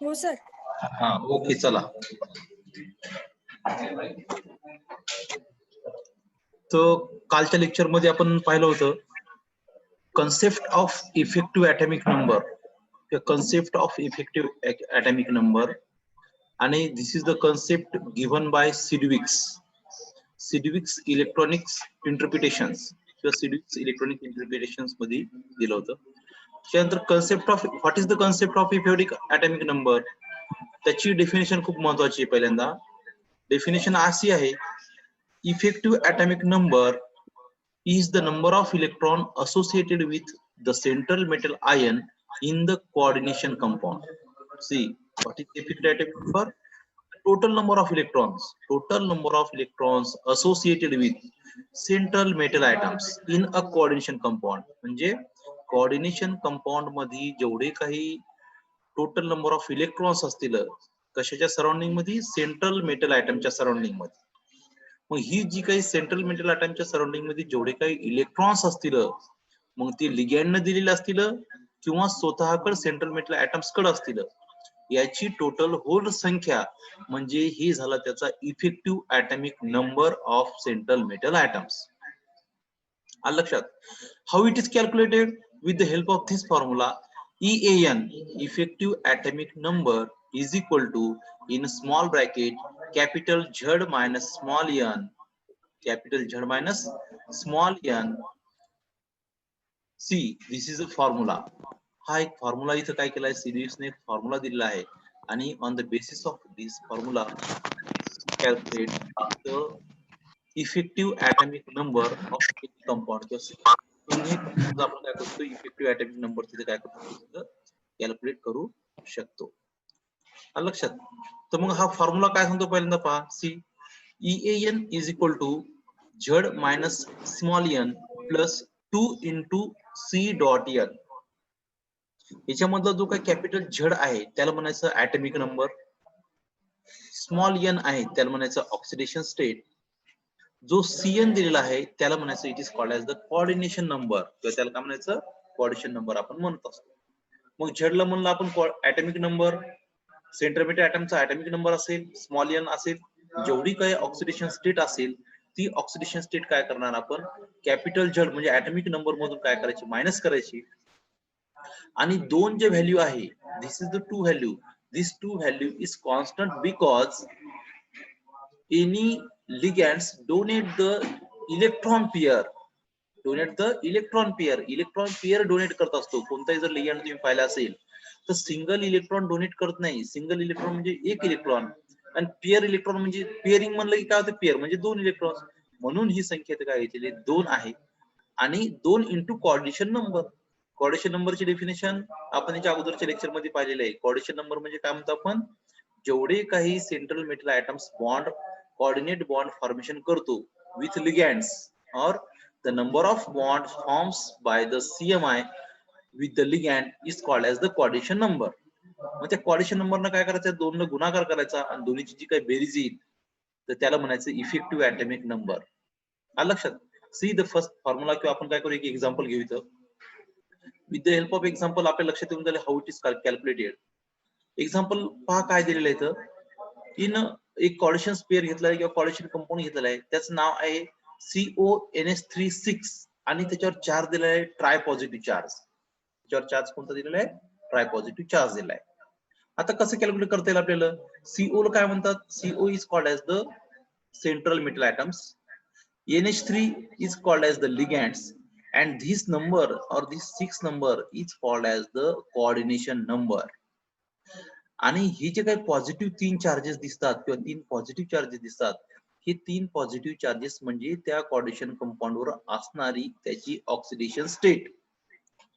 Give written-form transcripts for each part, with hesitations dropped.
हो सर. हा ओके चला. तर कालच्या लेक्चर मध्ये आपण पाहिलं होतं concept of effective atomic number, the concept of effective atomic number, and this is the concept given by Sidgwick's electronics interpretations किंवा Sidgwick's electronic interpretations मध्ये दिलं होतं. त्यानंतर concept of what is the concept of effective atomic number, त्याची definition खूप महत्वाची आहे. पहिल्यांदा डेफिनेशन अशी आहे, effective atomic number is the number of electron associated with the central metal ion in the coordination compound. See, what is effective atomic number? Total number of electrons associated with central metal atoms in a coordination compound. म्हणजे coordination compound मध्ये जेवढे काही total number of electrons असतील कशाच्या surrounding मध्ये, central metal आयटमच्या surrounding मध्ये. मग ही जी काही सेंट्रल मेटल आयटमच्या सराउंडिंग मध्ये जेवढे काही इलेक्ट्रॉन्स असतील, मग ते लिगँडने दिलेले असतील किंवा स्वतःकडे सेंट्रल मेटल आयटम्स कडे असतील, याची टोटल होल संख्या म्हणजे ही झाला त्याचा effective atomic number of central metal items. आलं लक्षात? How it is calculated? With the help of this formula, EAN, effective atomic number, is equal to, in small bracket, capital Z minus small n, capital Z minus small n. See, this is a formula. हा एक formula इथं काय केलाय, सिडविक्सने formula दिलेला आहे आणि on the basis of this formula calculate the effective atomic number of compound. आपण काय करतो, इफेक्टिव्ह ॲटॉमिक नंबर तिथे काय करतो, कॅल्क्युलेट करू शकतो. लक्षात? तर मग हा फॉर्म्युला काय सांगतो पहिल्यांदा पहा. See, EAN is equal to Z minus small n plus 2 into C dot n. याच्यामधला जो काही कॅपिटल Z आहे त्याला म्हणायचं ॲटॉमिक नंबर, स्मॉल n आहे त्याला म्हणायचं ऑक्सिडेशन स्टेट, जो CN दिलेला आहे त्याला म्हणायचं it is called as the coordination number, किंवा त्याला काय म्हणायचं, कोऑर्डिनेशन नंबर आपण म्हणत असतो. मग झेडला म्हणलं आपण ॲटॉमिक नंबर, सेंट्रल मेटल ॲटमचा ॲटॉमिक नंबर असेल, स्मॉल n असेल, जेवढी काही ऑक्सिडेशन स्टेट असेल ती ऑक्सिडेशन स्टेट काय करणार आपण, कॅपिटल झेड म्हणजे ॲटॉमिक नंबर मधून काय करायची, मायनस करायची. आणि दोन जे व्हॅल्यू आहे, this is the two value, this two value is constant because any ligands donate the electron pair, electron pair donate करत असतो. कोणताही जर लिगँड तुम्ही पाहिला असेल तर सिंगल इलेक्ट्रॉन डोनेट करत नाही. सिंगल इलेक्ट्रॉन म्हणजे एक इलेक्ट्रॉन, आणि पेअर इलेक्ट्रॉन म्हणजे पेअरिंग म्हणलं की काय होतं, पेअर म्हणजे दोन इलेक्ट्रॉन. म्हणून ही संख्या काय घेतलेली, 2 आहे. आणि 2 इंटू कोऑर्डिनेशन नंबर. कोऑर्डिनेशन नंबरची डेफिनेशन आपण याच्या अगोदरच्या लेक्चर मध्ये पाहिलेलं आहे. कोऑर्डिनेशन नंबर म्हणजे काय म्हणतो आपण, जेवढे काही central metal items bond, coordinate bond formation करतो विथ लिगँड्स, और the number of bonds formed by the CMI with the ligand is called as the coordination number. मग त्या कोऑर्डिनेशन नंबरनं काय करायचं, 2 ने गुणाकार करायचा आणि दोन्हीची जी काही बेरीज येईल तर त्याला म्हणायचं इफेक्टिव्ह ॲटॉमिक नंबर. आलं लक्षात? सी द फर्स्ट फॉर्म्युला, किंवा आपण काय करू, एक एक्झाम्पल घेऊ इथं. With the help of example आपल्या लक्षात येऊन जाईल how it is calculated. Example पहा काय दिलेलं आहे इथं. इन एक कोऑर्डिनेशन स्पेअर घेतला आहे किंवा कोऑर्डिनेशन कंपाऊंड घेतलेला आहे, त्याचं नाव आहे CONS36 आणि त्याच्यावर चार्ज दिलेला आहे ट्राय पॉझिटिव्ह चार्ज. त्याच्यावर चार्ज कोणता दिलेला आहे, ट्राय पॉझिटिव्ह चार्ज दिलेला आहे. आता कसं कॅल्क्युलेट करता येईल आपल्याला, CO ला काय म्हणतात, CO is called as the central metal atoms, NH3 is called as the ligands, and this number or this 6 number is called as the coordination number. आणि ही जे काही पॉझिटिव्ह 3 चार्जेस दिसतात किंवा 3 पॉझिटिव्ह चार्जेस दिसतात, हे 3 पॉझिटिव्ह चार्जेस म्हणजे त्या coordination compound वर असणारी त्याची ऑक्सिडेशन स्टेट,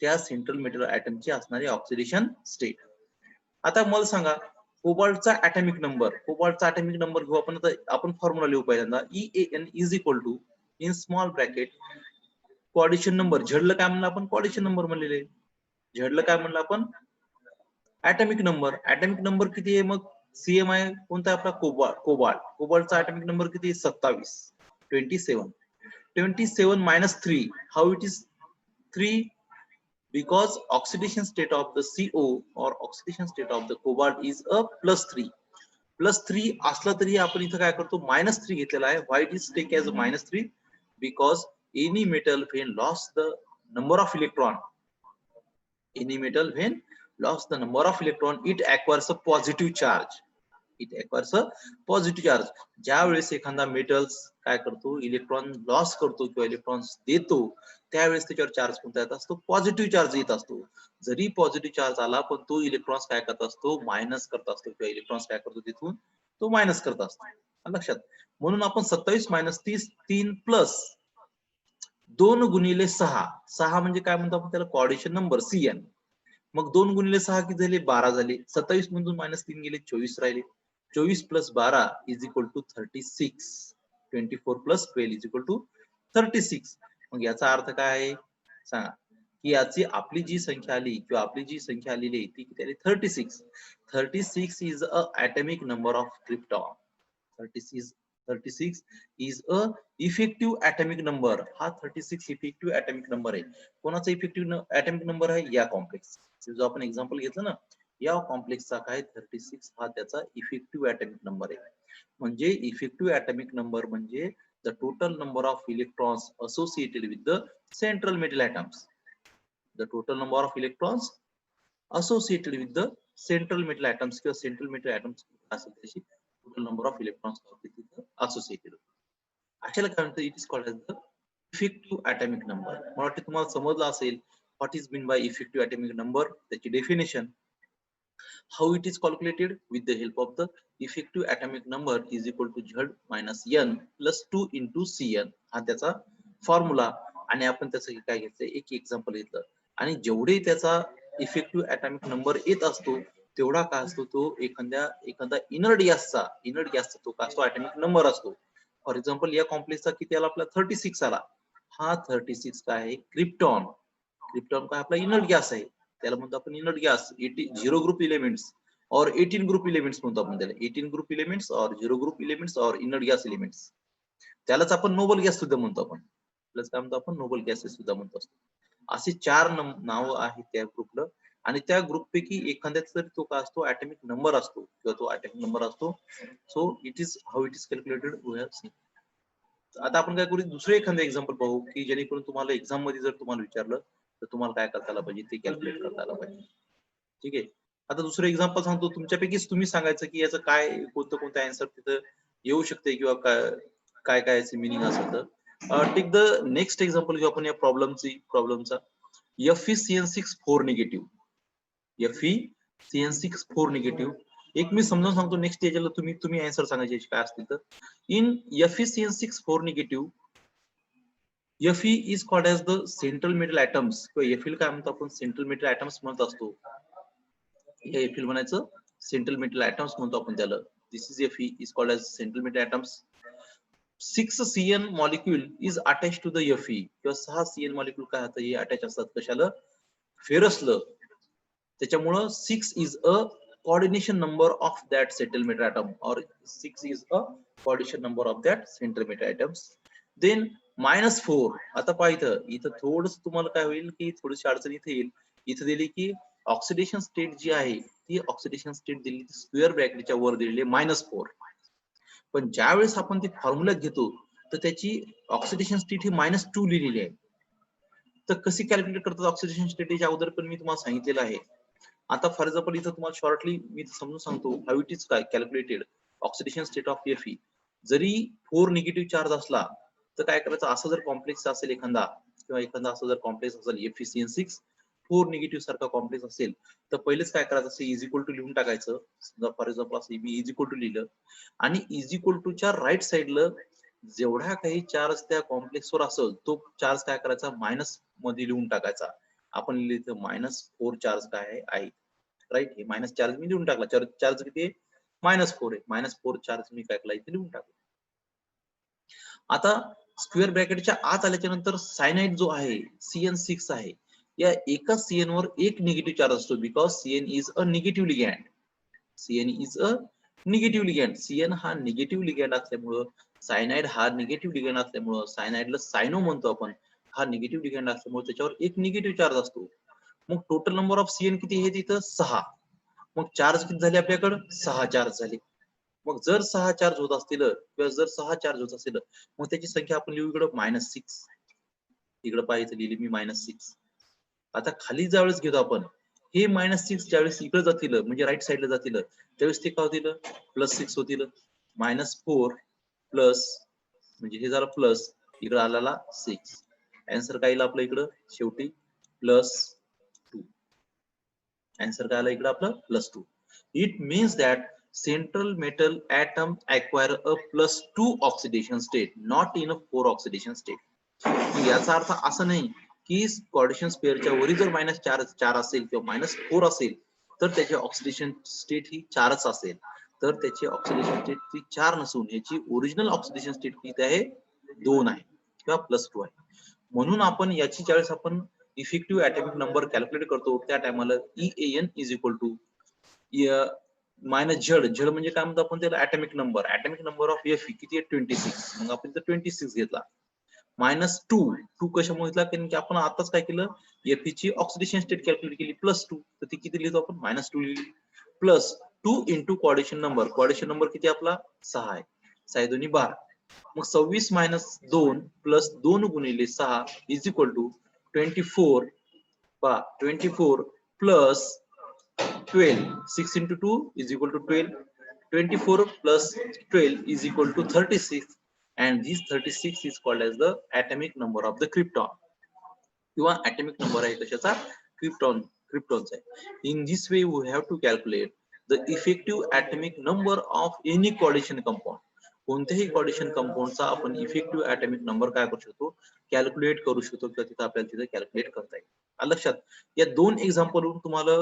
त्या सेंट्रल मेटल ॲटमची असणारी ऑक्सिडेशन स्टेट. आता मला सांगा, कोबाल्टचा ॲटॉमिक नंबर, कोबाल्टचा ॲटॉमिक नंबर घेऊ आपण. आता आपण फॉर्म्युला लिहू पहिल्यांदा. EAN is equal to, in small bracket, coordination number, झेडला काय म्हणलं आपण, कोऑर्डिनेशन नंबर म्हणलेले, झेडला काय म्हणलं आपण, ॲटॉमिक नंबर. ॲटॉमिक नंबर किती आहे मग, CMI कोणता आपला, कोबाल्टचा ॲटॉमिक नंबर किती, 27, 27 minus 3, how it is 3, because oxidation state of the CO or oxidation state of the cobalt is a +3. +3 असला तरी आपण इथं काय करतो -3 घेतलेला आहे. Why it is take as a -3? Because any metal when lost the number of electron, any metal when lost the number of electron, it acquires a positive charge. It acquires a positive charge. ज्या वेळेस एखादा metals काय करतो electron loss करतो किंवा electrons देतो त्यावेळेस त्याच्यावर चार्ज कोणता येत असतो पॉझिटिव्ह चार्ज येत असतो. जरी पॉझिटिव्ह चार्ज आला पण तो इलेक्ट्रॉन्स काय करत असतो मायनस करत असतो किंवा इलेक्ट्रॉन्स काय करतो तिथून तो मायनस करत असतो. लक्षात. म्हणून आपण 27 - 30 3 प्लस 2 गुणिले 6 6 म्हणजे काय म्हणतो आपण त्याला कोऑर्डिनेशन नंबर CN. मग 2 गुणिले 6 किती झाले 12 झाले. 27 मधून -3 गेले 24 राहिले. 24 + 12 = 36. 24 + 12 = 36. मग याचा अर्थ काय आहे सांगा की याची आपली जी संख्या आली किंवा आपली जी संख्या आलेली आहे ती किती आली 36. 36 is a atomic number of krypton. 36 is a effective atomic number. हा 36 इफेक्टिव्ह ॲटॉमिक नंबर आहे. कोणाचा इफेक्टिव्ह ॲटॉमिक नंबर आहे या कॉम्प्लेक्स जो आपण एक्झाम्पल घेतलं ना या कॉम्प्लेक्सचा काय 36 हा त्याचा इफेक्टिव्ह ॲटॉमिक नंबर आहे. म्हणजे इफेक्टिव्ह ॲटॉमिक नंबर म्हणजे the total number of electrons associated with the central metal atoms. The total number of electrons associated with the central metal atoms किंवा central metal atoms असेल त्याची total number of electrons associated. actually काय म्हणतात it is called as the effective atomic number. मला वाटतं तुम्हाला समजलं असेल what is meant by effective atomic number, त्याची definition, how it is calculated with the help of the effective atomic number is equal to Z minus N plus 2 into Cn. हा त्याचा formula. आणि आपण त्याचं काय घेतलं एक एक्झाम्पल घेतलं आणि जेवढे त्याचा इफेक्टिव्ह ॲटॉमिक नंबर येत असतो तेवढा काय असतो तो एखादा इनर्ट गॅसचा तो काय असतो ॲटॉमिक नंबर असतो. फॉर एक्झाम्पल या कॉम्प्लेक्सचा किती आला आपला 36 आला. हा 36 काय आहे क्रिप्टॉन. क्रिप्टॉन काय आपला इनर्ट गॅस आहे. त्याला म्हणतो आपण इनर्ट गॅस 0 ग्रुप एलिमेंट्स और 18 ग्रुप एलिमेंट्स म्हणतो आपण त्याला 18 ग्रुप एलिमेंट्स और 0 ग्रुप एलिमेंट्स और इनर्ट गॅस एलिमेंट्स. त्यालाच आपण नोबल गॅस सुद्धा म्हणतो आपण. प्लस काय म्हणतो आपण नोबल गॅसेस सुद्धा म्हणतो असतो. असे 4 नाव आहेत त्या ग्रुपला आणि त्या ग्रुपपैकी एखाद्याचा तरी तो काय असतो ॲटॉमिक नंबर असतो किंवा तो ॲटॉमिक नंबर असतो. So it is how it is calculated we have seen. आता आपण काय करू दुसरे एखादं एक्झाम्पल पाहू की जेणेकरून तुम्हाला एक्झाम मध्ये जर तुम्हाला विचारलं तर तुम्हाला काय करता आलं पाहिजे ते कॅल्क्युलेट करता आलं पाहिजे. ठीक आहे. आता दुसरं एक्झाम्पल सांगतो तुमच्यापैकीच तुम्ही सांगायचं की याचं काय कोणतं आन्सर तिथं येऊ शकते किंवा काय काय याचे मिनिंग असेल तर. टेक द नेक्स्ट एक्झाम्पल घेऊ आपण या प्रॉब्लेमचा. FeCN6 4 negative. FeCN6 4 negative. एक मी समजावून सांगतो नेक्स्ट याच्याला तुम्ही आन्सर सांगायचे काय असतील तर. In FeCN6 4 negative Fe is called as the central metal atoms. Fe काय म्हणतो आपण सेंट्रल मेटल atoms म्हणत असतो. हे Fe म्हणायचं सेंट्रल मेटल atoms म्हणतो आपण त्याला. दिस is Fe is called as central metal atoms. 6 CN molecule is attached to the Fe. किंवा 6 CN molecule काय होतं हे अटॅच असतात कशाला फेरसलं. त्याच्यामुळं 6 is a coordination number of that central metal atom or 6 is a coordination number of that central metal atoms. Then -4. आता पहा इथं थोडस तुम्हाला काय होईल की थोडीशी अडचण इथे येईल. इथे दिली की ऑक्सिडेशन स्टेट जी आहे ती ऑक्सिडेशन स्टेट दिली स्क्वेअर ब्रॅकेटच्या वर दिलेली -4. पण ज्या वेळेस आपण ती फॉर्म्युला घेतो तर त्याची ऑक्सिडेशन स्टेट ही -2 लिहिलेली आहे. तर कशी कॅल्क्युलेट करतात ऑक्सिडेशन स्टेट याच्या अगोदर पण मी तुम्हाला सांगितलेलं आहे. आता फॉर एक्झाम्पल इथं तुम्हाला शॉर्टली मी समजून सांगतो हाऊ इट इज काय calculated oxidation state of Fe. जरी 4 निगेटिव्ह चार्ज असला तर काय करायचं असं जर कॉम्प्लेक्स असेल एखादा किंवा एखादा असं जर कॉम्प्लेक्स असेल FeCN6 4 निगेटिव्ह सारखा कॉम्प्लेक्स असेल तर पहिलेच काय करायचं असं इज इक्वल टू लिहून टाकायचं. समजा फॉर एक्झाम्पल असं मी इज इक्वल टू लिहिलं आणि इज इक्वल टू च्या राईट साइडला जेवढा काही चार्ज त्या कॉम्प्लेक्स वर असेल तो चार्ज काय करायचा मायनस मध्ये लिहून टाकायचा. आपण लिहिलं -4 चार्ज काय आहे राईट. हे मायनस चार्ज मी लिहून टाकला. चार्ज किती आहे -4 आहे. -4 चार्ज मी काय केला इथे लिहून टाकला. आता स्क्वेअर ब्रॅकेटच्या आत आल्याच्या नंतर सायनाइड जो आहे CN6 आहे या एका CN वर एक निगेटिव्ह चार्ज असतो because CN is a negative ligand. CN is a negative ligand. CN हा निगेटिव्ह लिगँड असल्यामुळं सायनाइड हा निगेटिव्ह लिगँड असल्यामुळं सायनाइडला सायनो म्हणतो आपण. हा निगेटिव्ह लिगँड असल्यामुळे त्याच्यावर एक निगेटिव्ह चार्ज असतो. मग टोटल नंबर ऑफ CN किती आहे तिथं 6. मग चार्ज किती झाले आपल्याकडे 6 चार्ज झाले. मग जर 6 चार्ज होत असतील किंवा जर 6 चार्ज होत असेल मग त्याची संख्या आपण लिहू इकडे -6. इकडे पाहिजे लिहिली मी -6. आता खाली ज्यावेळेस घेतो आपण हे -6 ज्यावेळेस इकडे जातील म्हणजे राईट साईडला जातील त्यावेळेस ते काय होतील +6 होतील. -4 प्लस म्हणजे हे झालं प्लस इकडे आलेला 6. आन्सर काय येईल आपलं इकडं शेवटी +2. आन्सर काय आला इकडे आपलं +2. It means that central metal atom acquire a +2 oxidation state not in a 4 oxidation state. याचा अर्थ असं नाही की कॉर्डिनेशन पेअरच्या वरी जर -4 असेल किंवा -4 असेल तर त्याची ऑक्सिडेशन स्टेट ही 4च असेल. तर त्याची ऑक्सिडेशन स्टेट ती 4 नसून याची ओरिजिनल ऑक्सिडेशन स्टेट किती आहे 2 आहे किंवा +2 आहे. म्हणून आपण याची ज्यावेळेस आपण इफेक्टिव्ह ॲटॉमिक नंबर कॅल्क्युलेट करतो त्या टायमाला EAN is equal to -Z म्हणजे काय म्हणतो आपण त्याला ॲटॉमिक नंबर ऑफ Fe किती आहे 26. मग आपण इथं 26 घेतला. -2 कशामुळे घेतला कारण की आपण आताच काय केलं Fe ची ऑक्सिडेशन स्टेट कॅल्क्युलेट केली +2 तर ती किती लिहितो आपण -2 लिहिली +2 इंटू कॉर्डिनेशन नंबर किती आपला 6 आहे 6 2 12. मग 26 - 2 प्लस 2 गुणिले 6 is equal to 24 plus 12. 6 into 2 is equal to 12. 24 plus 12 is equal to 36. And this 36 is called as the atomic number of the krypton. किंवा atomic number आहे कशाचा kryptonचा आहे. In this way we have to calculate the effective atomic number of any coordination compound. कोणत्याही coordination कंपाऊंडचा आपण effective atomic number काय करू शकतो calculate करू शकतो किंवा तिथे आपल्याला तिथे कॅल्क्युलेट करता येईल. लक्षात या 2 एक्झाम्पल वरून तुम्हाला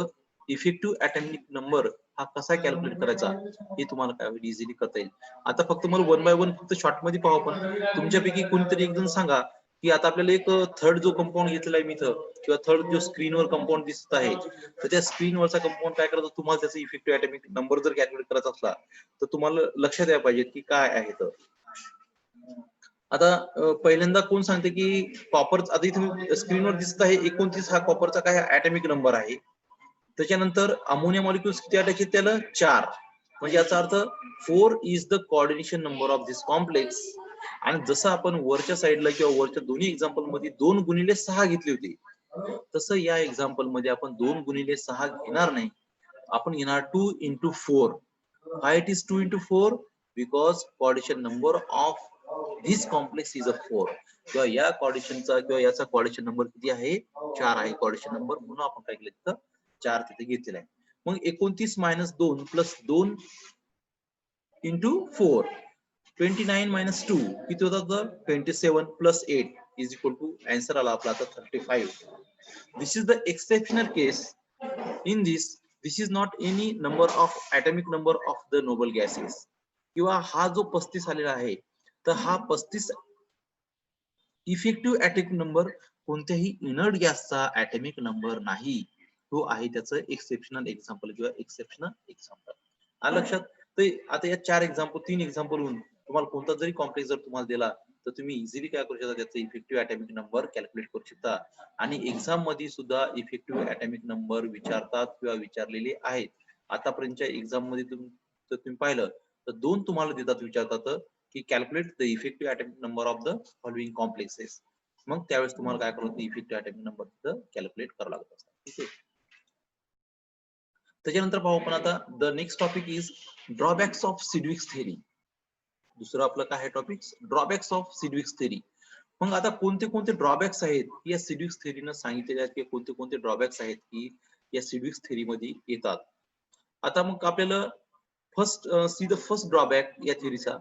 इफेक्टिव्ह ॲटॉमिक नंबर हा कसा कॅल्क्युलेट करायचा हे तुम्हाला काय होईल इझिली करता येईल. आता फक्त मला 1 बाय 1 फक्त शॉर्ट मध्ये पाहू आपण. तुमच्यापैकी कोणतरी एक जण सांगा की आता आपल्याला एक थर्ड जो कंपाऊंड घेतलेला आहे मी इथं किंवा थर्ड जो स्क्रीनवर कंपाऊंड दिसत आहे तर त्या स्क्रीनवरचा कंपाऊंड काय करायचं तुम्हाला त्याचा इफेक्टिव्ह ॲटॉमिक नंबर जर कॅल्क्युलेट करायचा असला तर तुम्हाला लक्षात यायला पाहिजे की काय आहे तर. आता पहिल्यांदा कोण सांगते की कॉपर आता इथे स्क्रीनवर दिसत आहे 29 हा कॉपरचा काय ॲटॉमिक नंबर आहे. त्याच्यानंतर अमोनिया मॉलिक्युल्स किती अटॅच आहेत त्याला 4 म्हणजे याचा अर्थ 4 is the coordination number of this complex. आणि जसं आपण वरच्या साईडला किंवा वरच्या दोन्ही एक्झाम्पल मध्ये 2 गुणिले 6 घेतली होती तसं या एक्झाम्पल मध्ये आपण 2 गुणिले 6 घेणार नाही. आपण घेणार 2 into 4. Why it is 2 into 4? Because coordination number of this complex is a 4. किंवा या कोऑर्डिनेशनचा किंवा याचा कोऑर्डिनेशन नंबर किती आहे 4 आहे कोऑर्डिनेशन नंबर म्हणून आपण काय केलं तिथं 4 तिथे घेतलेला आहे. मग 29 - 2 प्लस 2 into 4 29 - 2 किती होतात 27 plus 8 is equal to answer आला आपला आता 35. This is the exceptional case. In this is not any number of atomic number of the noble gases. किंवा हा जो 35 आलेला आहे तर हा 35 इफेक्टिव्ह ॲटॉमिक नंबर कोणत्याही इनर्ट गॅसचा ॲटॉमिक नंबर नाही. तो आहे त्याचं एक्सेप्शनल एक्झाम्पल किंवा एक्सेप्शनल एक्झाम्पल. लक्षात तर आता या 4 एक्झाम्पल 3 एक्झाम्पल होऊन तुम्हाला कोणता जरी कॉम्प्लेक्स जर तुम्हाला दिला तर तुम्ही इझिली काय करू शकता त्याचा इफेक्टिव्ह ॲटॉमिक नंबर कॅल्क्युलेट करू शकता. आणि एक्झाम मध्ये सुद्धा इफेक्टिव्ह ॲटॉमिक नंबर विचारतात किंवा विचारलेले आहेत. आतापर्यंतच्या एक्झाम मध्ये तुम्ही पाहिलं तर 2 तुम्हाला देतात विचारतात की calculate the effective atomic number of the following complexes. मग त्यावेळेस तुम्हाला काय करावं इफेक्टिव्ह ॲटॉमिक नंबर तिथं कॅल्क्युलेट करावं लागत असतं. ठीक आहे. त्याच्यानंतर पाहू आपण आता the next topic is drawbacks of Sidgwick's theory. दुसरं आपलं काय आहे topic drawbacks of Sidgwick's theory. मग आता कोणते ड्रॉबॅक्स आहेत या सिडविक्स थेरीनं सांगितलेले आहेत की कोणते ड्रॉबॅक्स आहेत की या सिडविक्स थेरी मध्ये येतात. आता मग आपल्याला सी द फर्स्ट ड्रॉबॅक या थेरीचा.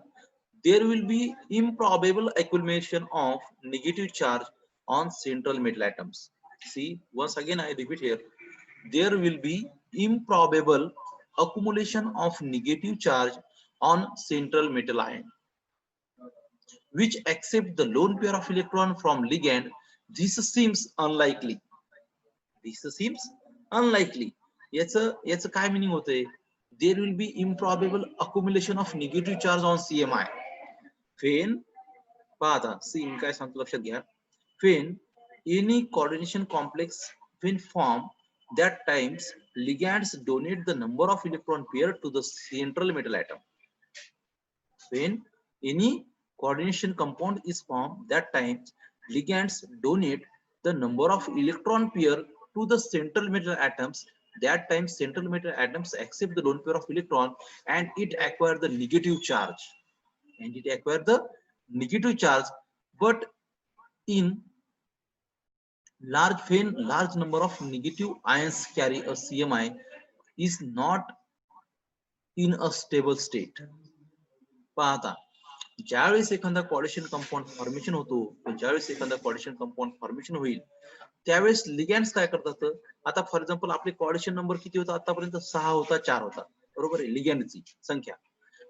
There will be improbable accumulation of negative charge on central metal atoms. See once again I repeat here. There will be improbable accumulation of negative charge on central metal ion which accept the lone pair of electron from ligand. This seems unlikely. याचं काय meaning होतंय there will be improbable accumulation of negative charge on CMI when पहा scene काय सांगतो लक्षात घ्या when any coordination complex when formed that times ligands donate the number of electron pair to the central metal atom. When any coordination compound is formed, that times ligands donate the number of electron pair to the central metal atoms. That time central metal atoms accept the lone pair of electron and it acquire the negative charge. But in large number of negative ions carry a CMI is not in a stable state. पाहता ज्यावेळेस एखादा coordination compound formation होतो, ज्यावेळेस एखादा coordination compound formation होईल त्यावेळेस लिगॅंड्स काय करतात. आता फॉर एक्झाम्पल आपले कोऑर्डिनेशन नंबर किती होता आतापर्यंत, 6 होता 4 होता, बरोबर आहे, लिगॅंडची संख्या.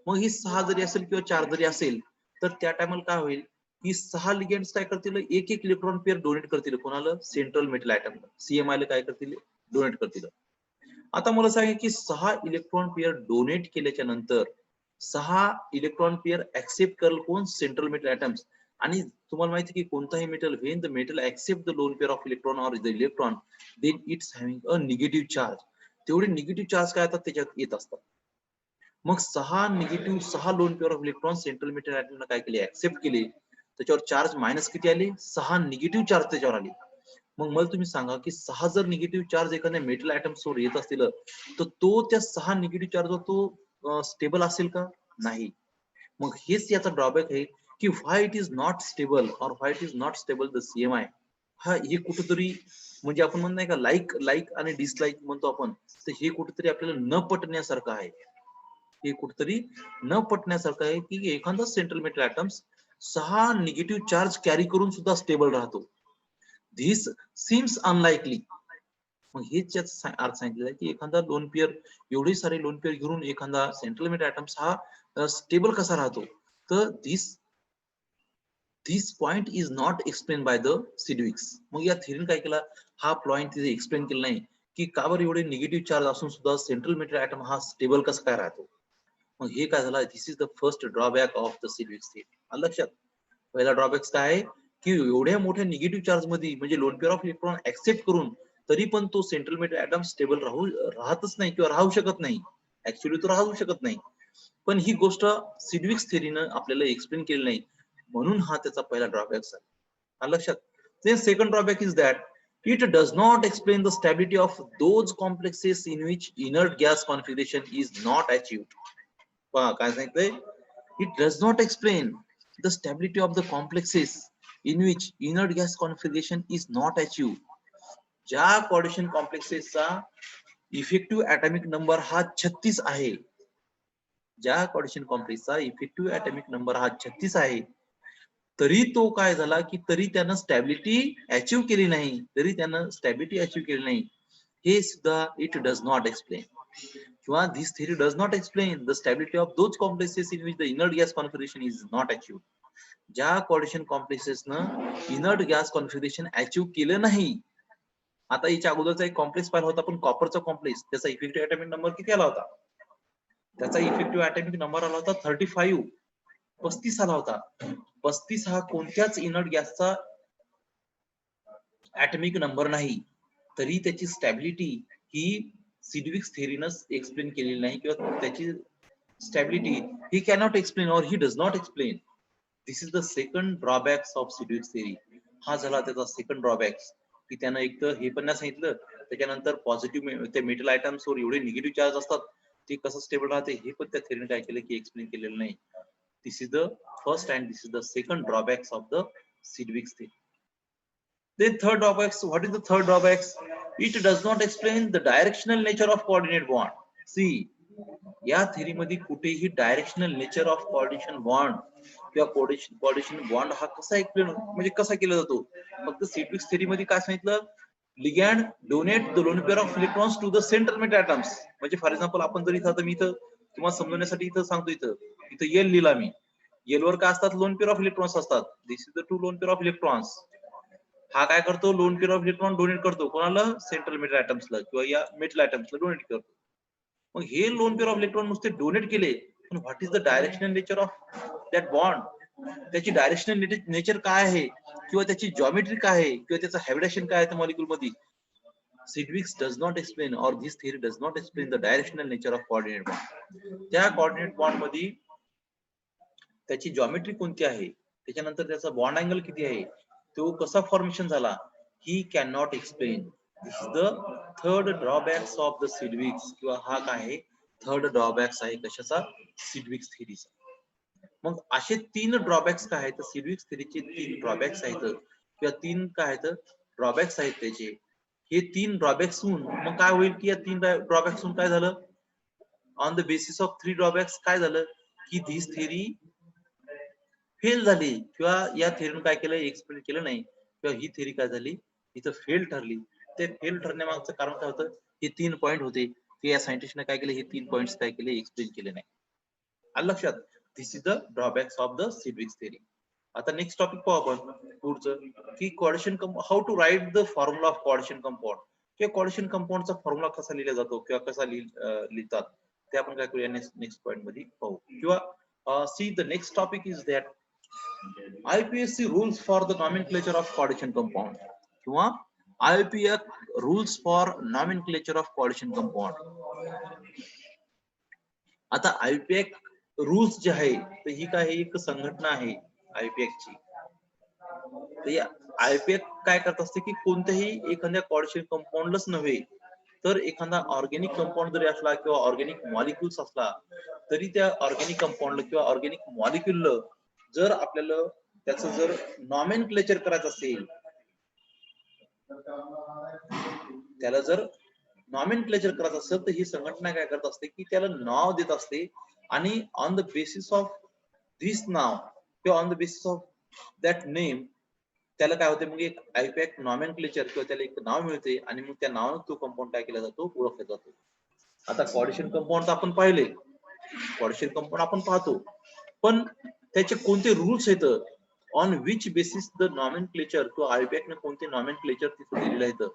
मग ही 6 जरी असेल किंवा 4 जरी असेल तर त्या टायमाला काय होईल की 6 लिगॅंड्स काय करतील, एक एक इलेक्ट्रॉन पेअर डोनेट करतील कोणाला, सेंट्रल मेटल ॲटमला, सीएमआय ला काय करतील, डोनेट करतील. आता मला सांगा की 6 इलेक्ट्रॉन पेअर डोनेट केल्याच्या नंतर 6 इलेक्ट्रॉन पेअर ऍक्सेप्ट करेल कोण, सेंट्रल मेटल ॲटम्स. आणि तुम्हाला माहिती की कोणताही metal when the metal accept the lone pair of electron or the electron then it's having a negative charge. तेवढे निगेटिव्ह चार्ज काय येतात त्याच्यात येत असतात. मग 6 lone pair of electron central metal ॲटमला काय केले, ऍक्सेप्ट केले, त्याच्यावर चार्ज मायनस किती आले, 6 निगेटिव्ह चार्ज त्याच्यावर आले. मग मला तुम्ही सांगा की 6 जर निगेटिव्ह चार्ज एखाद्या मेटल ॲटम सोबत येत असतील तर तो त्या 6 निगेटिव्ह चार्जवर तो स्टेबल असेल का, नाही. मग हेच याचा ड्रॉबॅक आहे की why it is not stable और why it is not stable the CMI. हा हे कुठेतरी म्हणजे आपण म्हणत नाही का लाईक आणि डिसलाईक म्हणतो आपण, तर हे कुठेतरी आपल्याला न पटण्यासारखं आहे. हे कुठेतरी न पटण्यासारखं आहे की एखादा central metal atoms 6 negative charge carry करून सुद्धा स्टेबल राहतो. This seems unlikely. मग हेच याचा अर्थ सांगितलेला आहे की एखादा लोन पेअर, एवढे सारे लोन पेअर घेऊन एखादा सेंट्रल मेटल ॲटम्स हा स्टेबल कसा राहतो, तर this point is not explain by the Sidgwick's. मग या थेरीने काय केला, हा पॉइंट तिथे एक्सप्लेन केला नाही की का बरं एवढे निगेटिव्ह चार्ज असून सुद्धा सेंट्रल मेटल ॲटम हा स्टेबल कसा काय राहतो. मग हे काय झालं, this is the first drawback of the Sidgwick's theory. लक्षात, पहिला ड्रॉबॅक्स काय आहे की एवढ्या मोठ्या निगेटिव्ह चार्ज मध्ये म्हणजे loan pair of electron accept करून तरी पण तो सेंट्रल मेटल ॲटम स्टेबल राहतच नाही किंवा राहू शकत नाही. ऍक्च्युअली तो राहू शकत नाही. पण ही गोष्ट सिडविक्स थेरीनं आपल्याला एक्सप्लेन केली नाही, म्हणून हा त्याचा पहिला ड्रॉबॅक आहे. लक्षात. Then second drawback is that it does not explain the stability of those complexes in which inert gas configuration is not achieved. पहा काय सांगितलंय, it does not explain the stability of the complexes in which inert gas configuration is not achieved. ज्या coordination कॉम्प्लेक्सेसचा effective atomic number हा 36 आहे, ज्या coordination कॉम्प्लेक्सचा effective atomic number हा 36 आहे, तरी तो काय झाला की तरी त्यानं स्टॅबिलिटी अचीव केली नाही, हे सुद्धा इट डज नॉट एक्सप्लेन. किंवा this theory does not explain the stability of those complexes in which the inert gas configuration is not achieved. ज्या कोऑर्डिनेशन कॉम्प्लेक्सेसनं इनर्ट गॅस कॉन्फिगरेशन अचीव केलं नाही. आता याच्या अगोदरचा एक कॉम्प्लेक्स पाहिला होता आपण, कॉपरचा कॉम्प्लेक्स, त्याचा इफेक्टिव्ह ऍटॉमिक नंबर किती आला होता, त्याचा इफेक्टिव्ह ऍटॉमिक नंबर आला होता 35 आला होता. 35 हा कोणत्याच इनर्ट गॅसचा ऍटॉमिक नंबर नाही, तरी त्याची स्टॅबिलिटी ही सिडविक्स थेरीनं एक्सप्लेन केलेली नाही, किंवा त्याची स्टॅबिलिटी ही कॅनॉट एक्सप्लेन और he does not explain. This is the second drawbacks of Sidgwick's theory. हा झाला त्याचा सेकंड ड्रॉबॅक्स, की त्यानं एक तर हे पण नाही सांगितलं, त्याच्यानंतर पॉझिटिव्ह ते मेटल आयटम्सवर एवढे निगेटिव्ह चार्ज असतात ते कसं स्टेबल राहते हे पण त्या थेरीने काय केलं की एक्सप्लेन केलेलं नाही. This is the first and this is the second drawbacks of the Sidgwick's theory. Then third drawbacks. What is the third drawbacks? It does not explain the directional nature of coordinate bond. See, या theory मध्ये कुठेही directional nature of coordination bond किंवा coordination bond हा कसा explain म्हणजे कसा केला जातो. फक्त सिडविक्स थेरी मध्ये काय सांगितलं, ligand donate the lone pair of electrons to the central metal atoms. म्हणजे फॉर एक्झाम्पल आपण जर इथं, मी इथं तुम्हाला समजण्यासाठी इथं सांगतो, इथं एल लिहिला मी, एलवर काय असतात, लोन पेअर ऑफ इलेक्ट्रॉन्स असतात. This is the two lone pair of electrons. हा काय करतो, lone pair of electron donate करतो कोणाला, सेंट्रल मेटल ॲटम्सला किंवा या मेटल ॲटम्सला डोनेट करतो. मग हे लोन पेअर ऑफ इलेक्ट्रॉन नुसते डोनेट केले, पण what is the directional nature of that bond. त्याची डायरेक्शनल नेचर काय आहे, किंवा त्याची जॉमेट्री काय आहे, किंवा त्याचं हॅबिटेशन काय आहे त्या मॉलिक्यूल मध्ये, Sidgwick does not explain, or this theory does not explain the directional nature of coordinate bond. त्या coordinate bond मध्ये त्याची जॉमेट्री कोणती आहे, त्याच्यानंतर त्याचा बॉन्ड अँगल किती आहे, तो कसा फॉर्मेशन झाला, he can not explain. This is the third drawbacks of the Sidgwick's, किंवा हा काय आहे, थर्ड ड्रॉबॅक्स आहे कशाचा, सिडविक्स थेरीचा. मग असे 3 ड्रॉबॅक्स काय आहेत, सिडविक्स थेरीचे 3 ड्रॉबॅक्स आहेत, किंवा 3 काय आहेत ड्रॉबॅक्स आहेत त्याचे. हे 3 ड्रॉबॅक्स होऊन मग काय होईल, की या 3 ड्रॉबॅक्स होऊन काय झालं, on the basis of 3 drawbacks काय झालं, की दिस थेरी फेल झाली, किंवा या थेरीने काय केलं, एक्सप्लेन केलं नाही, किंवा ही थेरी काय झाली, इथं फेल ठरली. ते फेल ठरण्यामागचं कारण काय होतं, हे 3 पॉइंट होते, की या सायंटिस्टने काय केलं, हे 3 पॉइंट्स काय केले, एक्सप्लेन केले नाही. आलं लक्षात. This is the drawbacks of the Sidgwick's theory. आता नेक्स्ट टॉपिक पाहू आपण पुढचं, की coordination how to write the formula of coordination compound, किंवा कोऑर्डिनेशन कंपाऊंडचा फॉर्म्युला कसा लिहिला जातो, किंवा कसा लिहितात, ते आपण काय करूया नेक्स्ट पॉइंट मध्ये पाहू. किंवा see the next topic is that IPSC rules for the nomenclature of coordination compound, किंवा IPF rules for nomenclature of coordination compound. आता IPF rules जे आहे, तर ही काय, एक संघटना आहे IPF ची. तर या IPF काय करत असते, की कोणत्याही एखाद्या कोऑर्डिनेशन कंपाऊंडलाच नव्हे, तर एखादा ऑर्गॅनिक कंपाऊंड जरी असला, किंवा ऑर्गॅनिक मॉलिक्युल्स असला, तरी त्या ऑर्गॅनिक कंपाऊंडला किंवा ऑर्गॅनिक मॉलिक्युलला जर आपल्याला त्याचं जर नॉमेनक्लेचर करायचं असेल, त्याला जर नॉमेनक्लेचर करायचं असेल, तर ही संघटना काय करत असते, की त्याला नाव देत असते, आणि ऑन द बेसिस ऑफ दिस नाव, किंवा on the basis of that name, त्याला काय होते, मग एक आयपॅक नॉमेनक्लेचर, किंवा त्याला एक नाव मिळते, आणि मग त्या नावाने तो कंपाऊंड काय केला जातो, ओळखला जातो. आता कोऑर्डिनेशन कंपाऊंड आपण पाहिले, कोऑर्डिनेशन कंपाऊंड आपण पाहतो, पण त्याचे कोणते रूल्स आहेत, on which basis the nomenclature, किंवा आयपॅक ने कोणते नॉमेनक्लेचर तिथे दिलेलं आहे,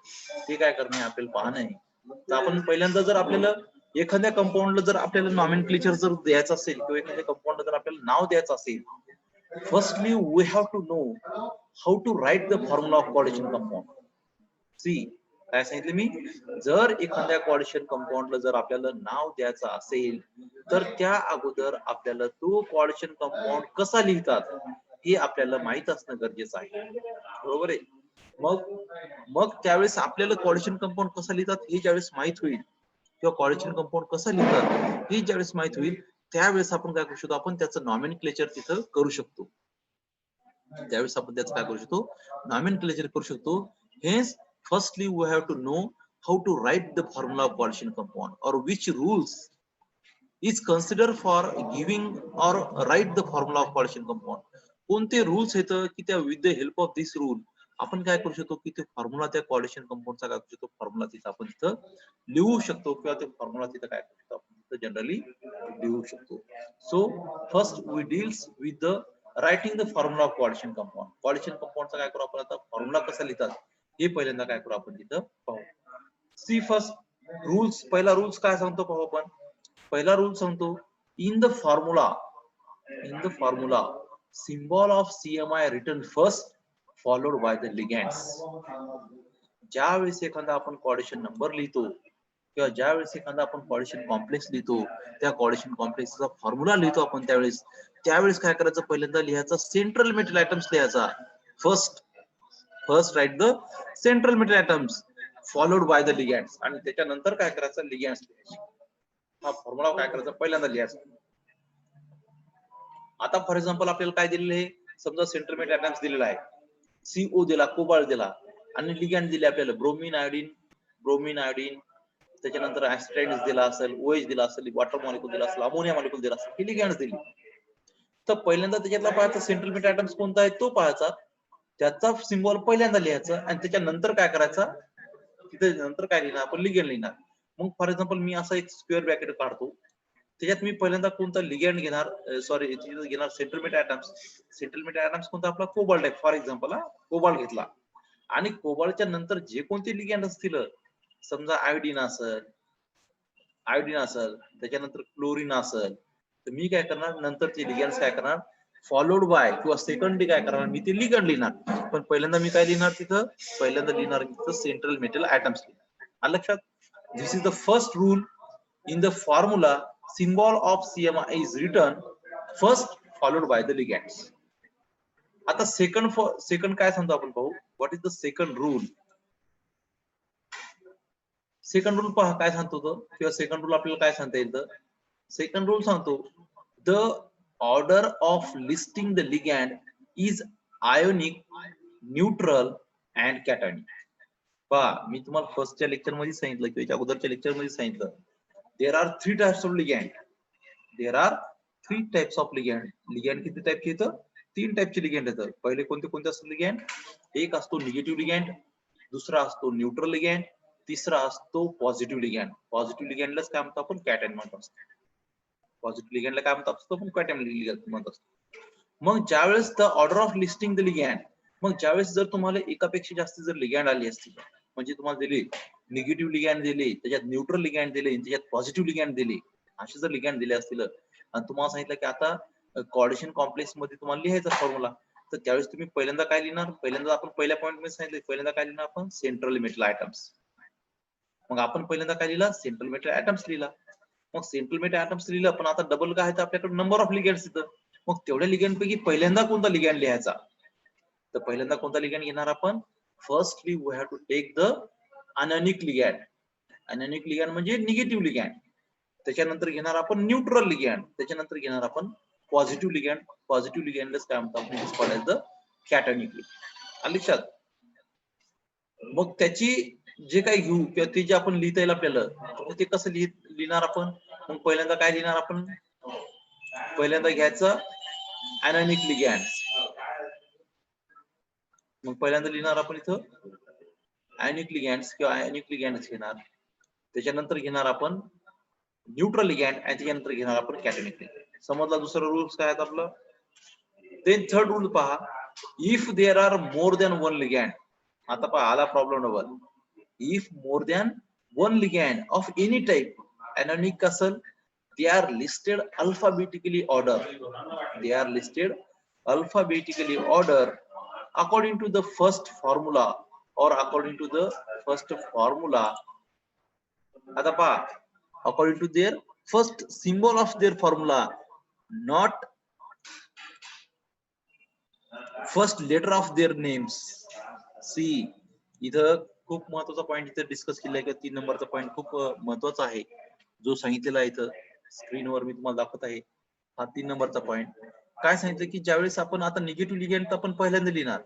ते काय करणे आपल्याला पाहणं आहे. तर आपण पहिल्यांदा जर आपल्याला एखाद्या कंपाऊंडला जर आपल्याला नॉमेनक्लेचर जर द्यायचं असेल, किंवा एखाद्या कंपाऊंडला जर आपल्याला नाव द्यायचं असेल, firstly we have to know how to write the formula of coordination compound. See काय सांगितलं मी, जर एखाद्या कोऑर्डिनेशन कंपाऊंडला जर आपल्याला नाव द्यायचं असेल, तर त्या अगोदर आपल्याला तो कोऑर्डिनेशन कंपाऊंड कसा लिहितात हे आपल्याला माहित असणं गरजेचं आहे, बरोबर आहे. मग त्यावेळेस आपल्याला कोऑर्डिनेशन कंपाऊंड कसं लिहितात हे ज्यावेळेस माहित होईल, किंवा कोऑर्डिनेशन कंपाऊंड कसं लिहितात हे ज्यावेळेस माहित होईल, त्यावेळेस आपण काय करू शकतो, आपण त्याचं नॉमेनक्लेचर तिथं करू शकतो. त्यावेळेस आपण त्याचं काय करू शकतो, नॉमेनक्लेचर करू शकतो. Hence firstly we have to know how to write the formula of coordination compound, or which rules is considered for giving or write the formula of coordination compound. कोणते रूल्स आहेत, की त्या with the help of this rule आपण काय करू शकतो, की ते फॉर्म्युला त्या कोऑर्डिनेशन कंपाऊंडचा काय करू शकतो, फॉर्म्युला तिथं आपण तिथं लिहू शकतो, किंवा ते फॉर्म्युला तिथं काय करू शकतो, आपण तिथं जनरली लिहू शकतो. So first we deals with the writing the formula of coordination compound. Coordination कंपाऊंडचा काय करू आपण आता, फॉर्म्युला कसा लिहितात हे पहिल्यांदा काय करू आपण तिथं पाहू. सी फर्स्ट रूल्स, पहिला रूल्स काय सांगतो पाहू आपण. पहिला रूल सांगतो, in the formula symbol of CMI written first followed by the ligands. ज्यावेळेस एखादा आपण कोऑर्डिनेशन नंबर लिहितो, किंवा ज्यावेळेस एखादा आपण कोऑर्डिनेशन कॉम्प्लेक्स लिहितो, त्या कोऑर्डिनेशन कॉम्प्लेक्सचा फॉर्म्युला लिहितो आपण, त्यावेळेस काय करायचं, पहिल्यांदा लिहायचा सेंट्रल मेटल ॲटम्स लिहायचा. First write the central metal atoms followed by the ligands, आणि त्याच्यानंतर काय करायचं, लिगँड्स लिहायचे. हा फॉर्म्युला काय करायचा, पहिल्यांदा लिहायचा. आता फॉर एक्झाम्पल आपल्याला काय दिलेलं आहे, समजा सेंट्रल मेटल ॲटम्स दिलेला आहे, CO दिला, कोबाल्ट दिला, आणि लिगँड दिले आपल्याला ब्रोमीन आयोडीन, त्याच्यानंतर ऍसिटाइड्स दिला असेल, OH दिला असेल, वॉटर मॉलिक्यूल दिला असेल, अमोनिया मॉलिक्यूल दिला असेल, ही लिगँड्स दिली. तर पहिल्यांदा त्याच्यातला पाहायचा सेंट्रल मेटल ॲटम्स कोणता आहे तो पाहायचा, त्याचा सिम्बॉल पहिल्यांदा लिहायचा, आणि त्याच्यानंतर काय करायचं, तिथे नंतर काय लिहिणार आपण, लिगँड लिहिणार. मग फॉर एक्झाम्पल मी असा एक स्क्वेअर ब्रॅकेट काढतो, त्याच्यात मी पहिल्यांदा कोणता लिगँड घेणार, सॉरी घेणार सेंट्रल मेटल ॲटम्स कोणता आपला कोबाल्ट आहे, फॉर एक्झाम्पल कोबाल्ट घेतला, आणि कोबाल्टच्या नंतर जे कोणते लिगँड असतील, समजा आयोडीन असेल, त्याच्यानंतर क्लोरीन असेल, तर मी काय करणार, नंतर ते लिगँड्स काय करणार, फॉलोड बाय, किंवा सेकंडली काय करणार, मी ते लिगँड लिहिणार. पण पहिल्यांदा मी काय लिहिणार, तिथं पहिल्यांदा लिहिणार तिथं सेंट्रल मेटल ॲटम्स लिहिणार. आलं लक्षात? This is the first rule in the formula. Symbol of CMI is written first followed by the ligands. आता सेकंड काय सांगतो आपण पाहू. What is the second rule? Second rule पहा काय सांगतो तो, किंवा सेकंड रूल आपल्याला काय सांगता येईल. सेकंड रूल सांगतो the order of listing the ligand is ionic, neutral and cationic. पहा मी तुम्हाला फर्स्टच्या लेक्चर मध्ये सांगितलं किंवा याच्या अगोदरच्या लेक्चर मध्ये सांगितलं, there are 3 types of ligand. There are 3 types of ligand. Ligand किती टाइपचे येतं? 3 टाइपचे लिगॅन्ड येतात. पहिले कोणते कोणते असतात लिगॅन्ड? एक असतो निगेटिव्ह लिगॅन्ड, दुसरा असतो न्यूट्रल लिगॅन्ड, तिसरा असतो पॉझिटिव्ह लिगॅन्ड. पॉझिटिव्ह लिगॅन्डलाच काय म्हणतो आपण? कॅटायन म्हणतो असतो. पॉझिटिव्ह लिगॅन्डला काय म्हणतो असतो आपण? कॅटायन लिगॅन्ड म्हणतो असतो. मग ज्यावेळेस the order of listing the ligand, मग ज्यावेळेस जर तुम्हाला एकापेक्षा जास्त जर लिगॅन्ड आली असतील, म्हणजे तुम्हाला दिली निगेटिव्ह लिगॅन्ड दिले, त्याच्यात न्यूट्रल लिगॅन्ड दिले, त्याच्यात पॉझिटिव्ह लिगॅन्ड दिले, असे जर लिगॅन्ड दिले असतील आणि तुम्हाला सांगितलं की आता कोऑर्डिनेशन कॉम्प्लेक्स मध्ये तुम्हाला लिहायचा फॉर्म्युला, तर त्यावेळेस तुम्ही पहिल्यांदा काय लिहिणार? पहिल्यांदा आपण पहिल्या पॉईंट मध्ये सांगितलं, पहिल्यांदा काय लिहिणार आपण? Central metal items. मग आपण पहिल्यांदा काय लिहिला? सेंट्रल मेटल आयटम्स लिहिला. मग सेंट्रल मेटल आयटम्स लिहिलं, पण आता डबल काय आहे तर आपल्याकडे नंबर ऑफ लिगॅन्ड्स येतं. मग तेवढ्या लिगॅन्ड पैकी पहिल्यांदा कोणता लिगॅन्ड लिहायचा? तर पहिल्यांदा कोणता लिगॅन्ड घेणार आपण? Firstly we have to take the anionic ligand. Anionic ligand म्हणजे निगेटिव्ह लिगॅन्ड. त्याच्यानंतर घेणार आपण न्यूट्रल लिगॅन्ड, त्याच्यानंतर घेणार आपण पॉझिटिव्ह लिगॅन्ड. पॉझिटिव्ह लिगॅन्डलाच काय म्हणतो आपण? Is called as the cationic ligand. लक्षात? मग त्याची जे काही घेऊ किंवा ते जे आपण लिहिता येईल आपल्याला, ते कसं लिहिणार आपण? मग पहिल्यांदा काय लिहिणार आपण? पहिल्यांदा घ्यायचं अनॅनिक लिगॅन्ड. मग पहिल्यांदा लिहिणार आपण इथं आयनिक लिगॅन्ड्स किंवा आयनिक लिगॅन्ड्स घेणार. त्याच्यानंतर घेणार आपण न्यूट्रल लिगॅन्ड आणि त्याच्यानंतर घेणार आपण कॅटायनिक लिगॅन्ड. समजला दुसरा रूल काय आहे आपलं? देन थर्ड रूल पहा, if there are more than one ligand. आता पहा आला problem number. If more than one ligand of any type anionic असेल, they are listed alphabetically order. They are listed alphabetically order according to the first formula or according to the first formula. आता पहा, according to their first symbol of their formula, not first letter of their names. See, इथं खूप महत्वाचा point इथे discuss केला आहे. 3 नंबरचा point खूप महत्वाचा आहे, जो सांगितलेला आहे इथं स्क्रीनवर मी तुम्हाला दाखवत आहे. हा 3 नंबरचा पॉइंट. काय सांगितलं की ज्यावेळेस आपण आता निगेटिव्ह लिगॅन्ड आपण पहिल्यांदा लिहिणार,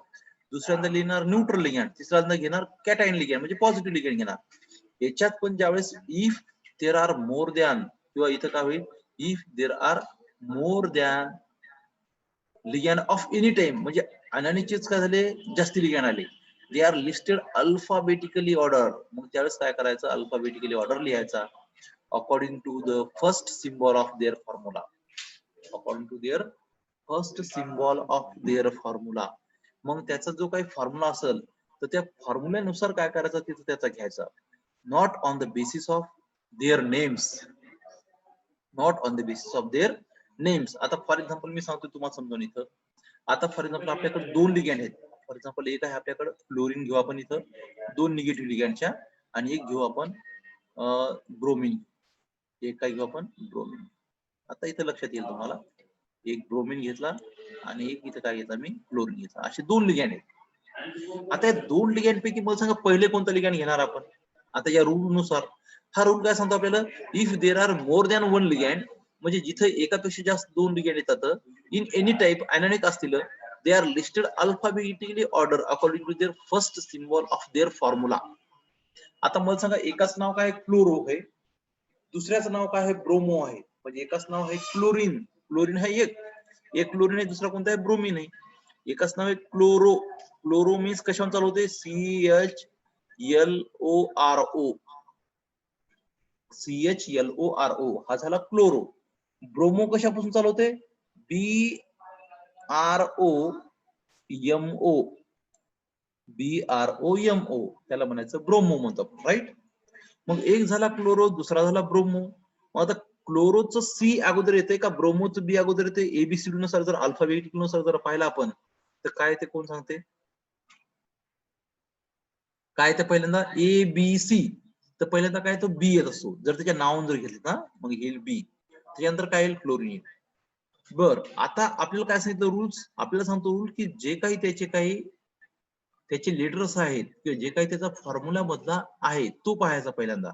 दुसऱ्यांदा लिहिणार न्यूट्रल लिगॅन्ड, तिसऱ्यांदा घेणार कॅटायन लिगॅन्ड म्हणजे पॉझिटिव्ह लिगॅन्ड घेणार. याच्यात पण ज्यावेळेस if there are more than, किंवा इथं काय होईल? If there are more than ligand of any time, म्हणजे अनॅनिकचेच काय झाले? जास्ती लिगॅन्ड आले. They are listed alphabetically order. मग त्यावेळेस काय करायचं? अल्फाबेटिकली ऑर्डर लिहायचा according to the first symbol of their formula. According to their first symbol of their formula. मग त्याचा जो काही फॉर्म्युला असेल तर त्या फॉर्म्युल्यानुसार काय करायचं तिथं त्याचा घ्यायचा. Not on the basis of their names. Not on the basis of their names. आता फॉर एक्झाम्पल मी सांगतो तुम्हाला समजून इथं. आता फॉर एक्झाम्पल आपल्याकडे 2 लिगॅन्ड आहेत. फॉर एक्झाम्पल एक आहे आपल्याकडे क्लोरीन घेऊ आपण इथं 2 निगेटिव्ह लिगॅन्डच्या, आणि एक घेऊ आपण ब्रोमिन. एक काय घेऊ आपण? ब्रोमिन. आता इथं लक्षात येईल तुम्हाला, एक ब्रोमिन घेतला आणि एक इथं काय घेतला मी? क्लोरीन घेतला. असे 2 लिगॅन्ड आहेत. आता या 2 लिगॅन्ड पैकी मला सांगा पहिले कोणता लिगॅन्ड घेणार आपण? आता या रूल नुसार, हा रूल काय सांगतो आपल्याला? If there are more than one ligand, म्हणजे जिथे एकापेक्षा जास्त 2 लिगॅन्ड येतात, इन एनी टाइप अनॅनिक असतील, they are listed alphabetically order according to their first symbol of their formula. आता मला सांगा, एकाच नाव काय? क्लोरो आहे, दुसऱ्याचं नाव काय आहे? ब्रोमो आहे. म्हणजे एकाच नाव आहे क्लोरीन. क्लोरीन आहे एक क्लोरीन आहे, दुसरा कोणता आहे? ब्रोमिन आहे. एकाच नाव आहे क्लोरो. क्लोरो मीन्स कशावर चालू होते? CHLORO. CHLORO हा झाला क्लोरो. ब्रोमो कशापासून चालू होते? BROMO. BROMO त्याला म्हणायचं ब्रोमो म्हणतो, राईट? मग एक झाला क्लोरो, दुसरा झाला ब्रोमो. मग आता क्लोरोचं सी अगोदर येते का ब्रोमोचं बी अगोदर येते? एबीसीडी नुसार जर अल्फाबेटिक नुसार जर पाहिलं आपण तर काय ते कोण सांगते? काय ते पहिल्यांदा ABC. तर पहिल्यांदा काय तो बी येत असतो. जर त्याच्या नावावरून जर घेतलं ना मग येईल बी. त्याच्यानंतर काय येईल क्लोरीन येईल. बर आता आपल्याला काय सांगितलं रूल्स, आपल्याला सांगतो रूल की जे काही त्याचे लेटर्स आहेत किंवा जे काही त्याचा फॉर्म्युला मधला आहे तो पाहायचा पहिल्यांदा.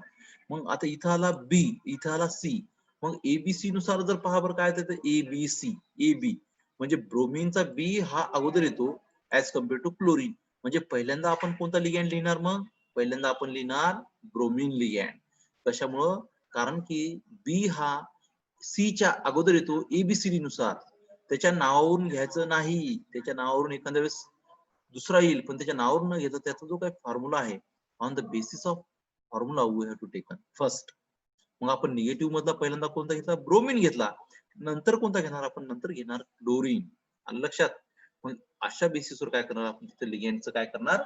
मग आता इथं आला बी, इथं आला सी. मग एबीसी नुसार जर पहा बरं काय येतं A B C. A B म्हणजे ब्रोमिनचा बी हा अगोदर येतो ऍज कम्पेअर टू क्लोरीन. म्हणजे पहिल्यांदा आपण कोणता लिगँड लिहिणार, मग पहिल्यांदा आपण लिहिणार ब्रोमिन लिगँड. कशामुळं, कारण की बी हा सी च्या अगोदर येतो एबीसीडी नुसार. त्याच्या नावावरून घ्यायचं नाही, त्याच्या नावावरून एखाद्या वेळेस दुसरा येईल पण त्याच्या नावावरून न घेता त्याचा जो काही फॉर्म्युला आहे on the basis of formula we have to taken first. मग आपण निगेटिव्ह मधला पहिल्यांदा कोणता घेतला, ब्रोमिन घेतला. नंतर कोणता घेणार आपण, नंतर घेणार क्लोरीन. आलं लक्षात. मग अशा बेसिसवर काय करणार आपण, तिथे लिगँडचं काय करणार,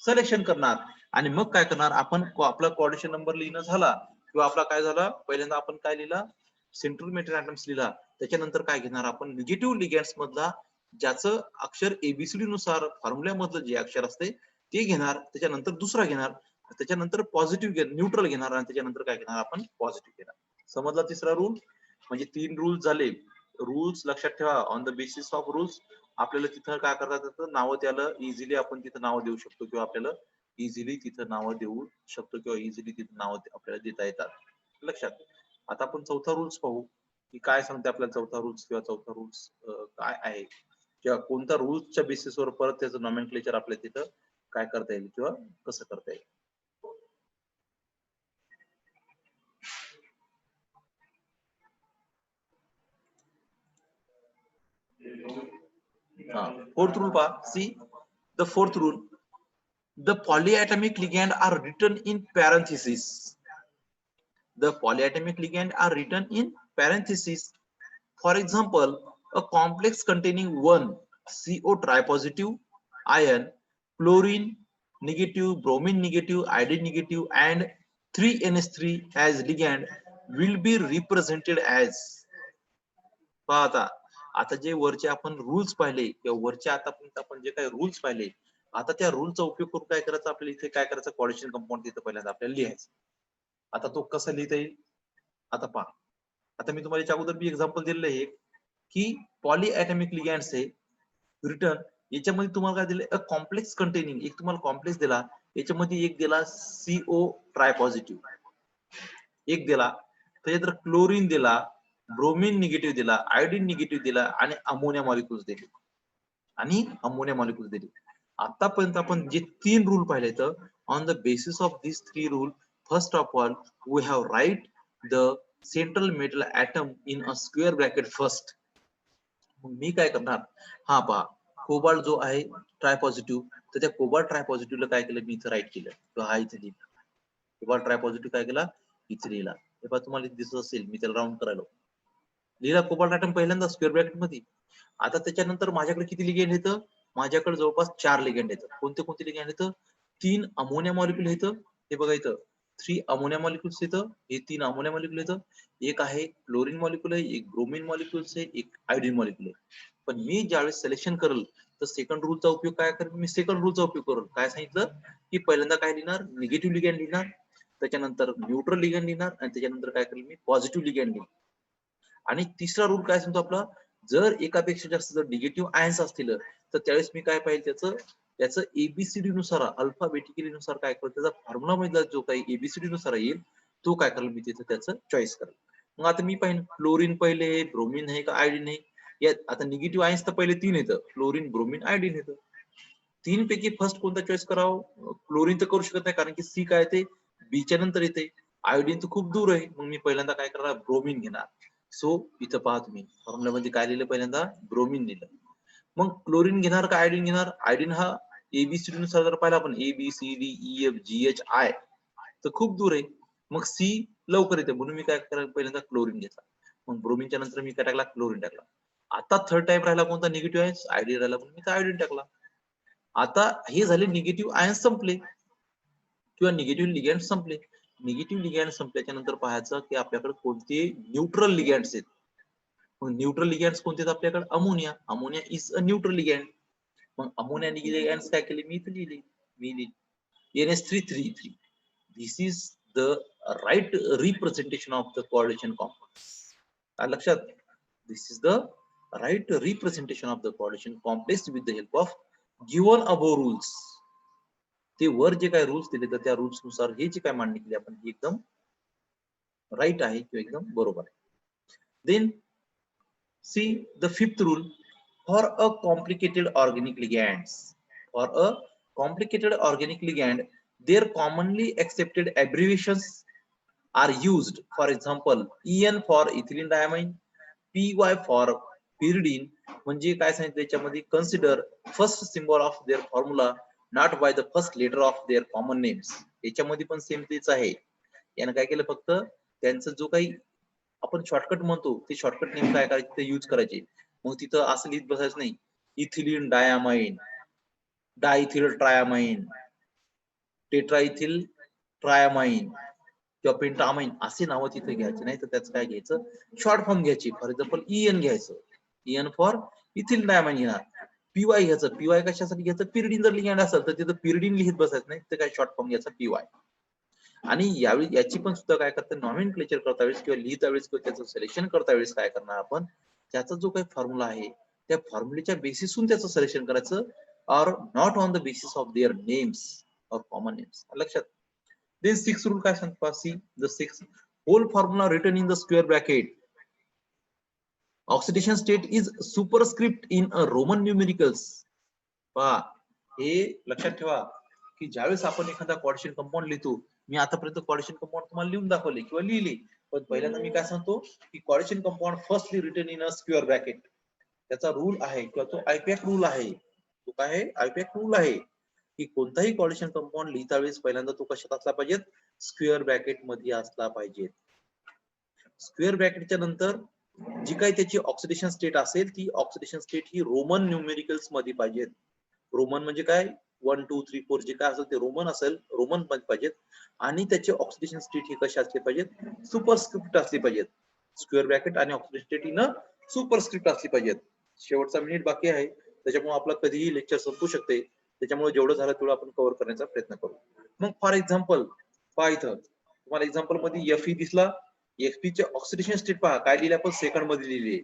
सिलेक्शन करणार. आणि मग काय करणार आपण, आपला कोऑर्डिनेशन नंबर लिहिणं झाला किंवा आपला काय झाला, पहिल्यांदा आपण काय लिहिला, सेंट्रल मेटल ऍटम्स लिहिला. त्याच्यानंतर काय घेणार आपण, निगेटिव्ह लिगँड्स मधला ज्याचं अक्षर एबीसीडी नुसार फॉर्म्युल्यामधलं जे अक्षर असते ते घेणार. त्याच्यानंतर दुसरा घेणार, त्याच्यानंतर पॉझिटिव्ह न्यूट्रल घेणार आणि त्याच्यानंतर काय घेणार आपण, पॉझिटिव्ह घेणार. समजला तिसरा रूल. म्हणजे 3 रूल्स झाले. रूल्स लक्षात ठेवा. On the basis of rules आपल्याला तिथं काय करता येतं, नावं त्याला इझिली आपण तिथं नावं देऊ शकतो किंवा आपल्याला इझिली तिथं नावं देऊ शकतो किंवा इझिली तिथं नावं आपल्याला देता येतात. लक्षात. आता आपण चौथा रूल्स पाहू की काय सांगते आपल्याला चौथा रूल्स किंवा चौथा रूल्स काय आहे किंवा कोणत्या रूल्सच्या बेसिसवर परत त्याचं नॉमेनक्लेचर आपल्या तिथं काय करता येईल किंवा कसं करता येईल. फोर्थ रूल पहा. See the fourth rule, the polyatomic ligand are written in parentheses. The polyatomic ligand are written in parentheses. For example, a complex containing one CO tripositive ion, chlorine negative, bromine negative, iodine negative, and 3NH3 as ligand will be represented as. पहा आता, आता जे वरचे आपण rules पाहिले किंवा वरचे आतापर्यंत आपण जे काही रूल्स पाहिले, आता त्या रूलचा उपयोग करून काय करायचं, आपल्याला इथे काय करायचं, कोऑर्डिनेशन कंपाऊंड तिथं पहिल्यांदा आपल्याला लिहायचं. आता तो कसा लिहिता येईल, आता पहा. आता मी तुम्हाला याच्या अगोदर बी एक्झाम्पल दिलेलं आहे की पॉलीएटॉमिक लिगँड्स आहे रिटर्न. याच्यामध्ये तुम्हाला काय दिलं, अ कॉम्प्लेक्स कंटेनिंग, एक तुम्हाला कॉम्प्लेक्स दिला, याच्यामध्ये एक दिला सीओ ट्रायपॉझिटिव्ह, एक दिला त्याच्यात क्लोरीन दिला, ब्रोमिन निगेटिव्ह दिला, आयोडीन निगेटिव्ह दिला आणि अमोनिया मॉलिक्युल्स दिले आतापर्यंत आपण जे 3 रूल पाहिले, तर on the basis of this 3 rule, first of all we have write the central metal atom in a square bracket first. मी काय करणार, हा पहा, कोबाल्ट जो आहे ट्रायपॉझिटिव्ह, तर त्या कोबाल्ट ट्रायपॉझिटिव्हला काय केलं, मी इथं राईट केलं किंवा हा इथे लिहिला. कोबाल्ट ट्रायपॉझिटिव्ह काय केला, इथे लिहिला. हे पहा तुम्हाला दिसत असेल, मी त्याला राऊंड करायला लिहिला कोबाल्ट ऍटम पहिल्यांदा स्क्वेअर ब्रॅकेट मध्ये. आता त्याच्यानंतर माझ्याकडे किती लिगेंड येतं, माझ्याकडे जवळपास 4 लिगेंड येतं. कोणते कोणते लिगेंड येतं, 3 अमोनिया मॉलिक्युल येतं. हे बघा इथं 3 अमोनिया मॉलिक्युल्स येतं, हे 3 अमोनिया मॉलिक्युल येतं. एक आहे क्लोरीन मॉलिक्युल आहे, एक ब्रोमिन मॉलिक्युल्स आहे, एक आयोडीन मॉलिक्युल आहे. पण मी ज्यावेळेस सिलेक्शन करेल तर सेकंड रूलचा उपयोग काय करेल, मी सेकंड रूलचा उपयोग करेल. काय सांगितलं की पहिल्यांदा काय लिहिणार, निगेटिव्ह लिगँड लिहिणार, त्याच्यानंतर न्यूट्रल लिगँड लिहिणार आणि त्याच्यानंतर काय करेल मी, पॉझिटिव्ह लिगँड लिहिणार. आणि तिसरा रूल काय सांगतो आपला, जर एकापेक्षा जास्त जर निगेटिव्ह आयन्स असतील तर त्यावेळेस मी काय पाहिजे, त्याचं एबीसीडी नुसार, अल्फाबेटिकली नुसार काय करेल, त्याचा फॉर्म्युला मधला जो काही एबीसीडी नुसार येईल तो काय करेल, मी तिथे त्याचं चॉईस करेल. मग आता मी पाहिजे क्लोरीन पहिले, ब्रोमिन आहे का आयोडीन आहे. यात आता निगेटिव्ह आयन्स तर पहिले 3 येतं, क्लोरीन, ब्रोमिन, आयोडीन येतं. 3 पैकी फर्स्ट कोणता चॉईस करावं, क्लोरीन तर करू शकत नाही कारण की सी काय ते बीच्या नंतर येते, आयोडीन तर खूप दूर आहे. मग मी पहिल्यांदा काय करणार, ब्रोमिन घेणार. सो इथं पहा तुम्ही फॉर्म्युल्यामध्ये काय लिहिलं, पहिल्यांदा ब्रोमिन लिहिलं. मग क्लोरीन घेणार का आयोडीन घेणार, आयोडीन हा एबीसीडी नुसार जर पाहिला आपण ABCDEFGHI तर खूप दूर आहे. मग सी लवकर येते म्हणून मी काय करायला, पहिल्यांदा क्लोरीन घेतला. मग ब्रोमिनच्या नंतर मी काय टाकला, क्लोरीन टाकला. आता थर्ड टाइप राहिला कोणता, निगेटिव्ह आयन्स, आयोडीन राहिला म्हणून मी आयोडीन टाकला. आता हे झाले निगेटिव्ह आयन्स संपले किंवा निगेटिव्ह लिगँड संपले. निगेटिव्ह लिगँड संपल्याच्या नंतर पाहायचं की आपल्याकडे कोणते न्यूट्रल लिगँड्स आहेत. मग न्यूट्रल लिगँड्स कोणते आहेत आपल्याकडे, ammonia. Ammonia is a neutral ligand. मग अमोनिया लिगँड्स काय केले, मी इथे लिहिले, मी लिहिले NH3 3 this is the right representation of the coordination complex. लक्षात, this is the right representation of the coordination complex with the help of given above rules. ते वर जे काय रूल्स दिले तर त्या रूल्स नुसार हे जे काय मांडणी केली आपण ही एकदम राईट आहे किंवा एकदम बरोबर आहे. Then see the fifth rule for a complicated organic ligands. For a complicated organic ligand, their commonly accepted abbreviations are used. For example, EN for ethylene diamine, PY for pyridine. म्हणजे काय सांगितलं याच्यामध्ये, consider first symbol of their formula not by the first letter of their common names. याच्यामध्ये पण same तेच आहे. यानं काय केलं, फक्त त्यांचं जो काही आपण शॉर्टकट म्हणतो ते शॉर्टकट नेम काय करायचे ते यूज करायचे. मग तिथं असं लिहित बसायचं नाही इथिलीन डायामाइन, डायइथिल ट्रायामाइन, टेट्राइथिल ट्रायामाइन किंवा पेंटामाइन असे नावं तिथे घ्यायचे नाही. तर त्याचं काय घ्यायचं, शॉर्ट फॉर्म घ्यायची. फॉर एक्झाम्पल EN घ्यायचं, EN फॉर इथिल डायमाइन घेणार. PY घ्यायचं, PY कशासाठी घ्यायचं, पिरिडीन जर लिगँड असेल तर तिथं पिरिडीन लिहित बसायचं नाही, तर काय शॉर्ट फॉर्म घ्यायचा PY. आणि यावेळी याची पण सुद्धा काय करतात, नॉमेनक्लेचर करता वेळेस किंवा लिहिता वेळेस किंवा त्याचं सिलेक्शन करता वेळेस काय करणार आपण, त्याचा जो काही फॉर्म्युला आहे त्या फॉर्म्युलेच्या बेसिसहून त्याचं सिलेक्शन करायचं, or not on the basis of their names or common names. लक्षात. देन सिक्स रूल काय सांगतो, see the six whole formula written in the square bracket. Oxidation state is superscript in a Roman numericals. पहा, हे लक्षात ठेवा की ज्यावेळेस आपण एखादा कोऑर्डिनेशन कंपाऊंड लिहितो, मी आतापर्यंत कोऑर्डिनेशन कंपाऊंड तुम्हाला लिहून दाखवले किंवा लिहिले, पण पहिल्यांदा मी काय सांगतो की coordination compound firstly written in a square bracket. त्याचा रूल आहे किंवा तो आयपॅक रूल आहे. तो काय आहे, आयपॅक रूल आहे की कोणताही कोऑर्डिनेशन कंपाऊंड लिहिता वेळेस पहिल्यांदा तो कशात असला पाहिजे, स्क्वेअर ब्रॅकेट मध्ये असला पाहिजे. स्क्वेअर ब्रॅकेटच्या नंतर जी काही त्याची ऑक्सिडेशन स्टेट असेल ती ऑक्सिडेशन स्टेट ही रोमन न्यूमेरिकल्स मध्ये पाहिजे. रोमन म्हणजे काय, 1 2 3 4 जे काय असेल ते रोमन असेल, रोमन मध्ये पाहिजेत. आणि त्याचे ऑक्सिडेशन स्टेट ही कशी असली पाहिजेत, सुपरस्क्रिप्ट असली पाहिजेत. स्क्वेअर ब्रॅकेट आणि ऑक्सिडेशन स्टेट ही न सुपरस्क्रिप्ट असली पाहिजेत. शेवटचा मिनिट बाकी आहे, त्याच्यामुळे आपला कधीही लेक्चर संपू शकते. त्याच्यामुळे जेवढं झालं तेवढं आपण कव्हर करण्याचा प्रयत्न करू. मग फॉर एक्झाम्पल पहा, इथं तुम्हाला एक्झाम्पल मध्ये Fe दिसला. Fe चे ऑक्सिडेशन स्टेट पहा काय लिहिले आपण, सेकंड मध्ये लिहिले.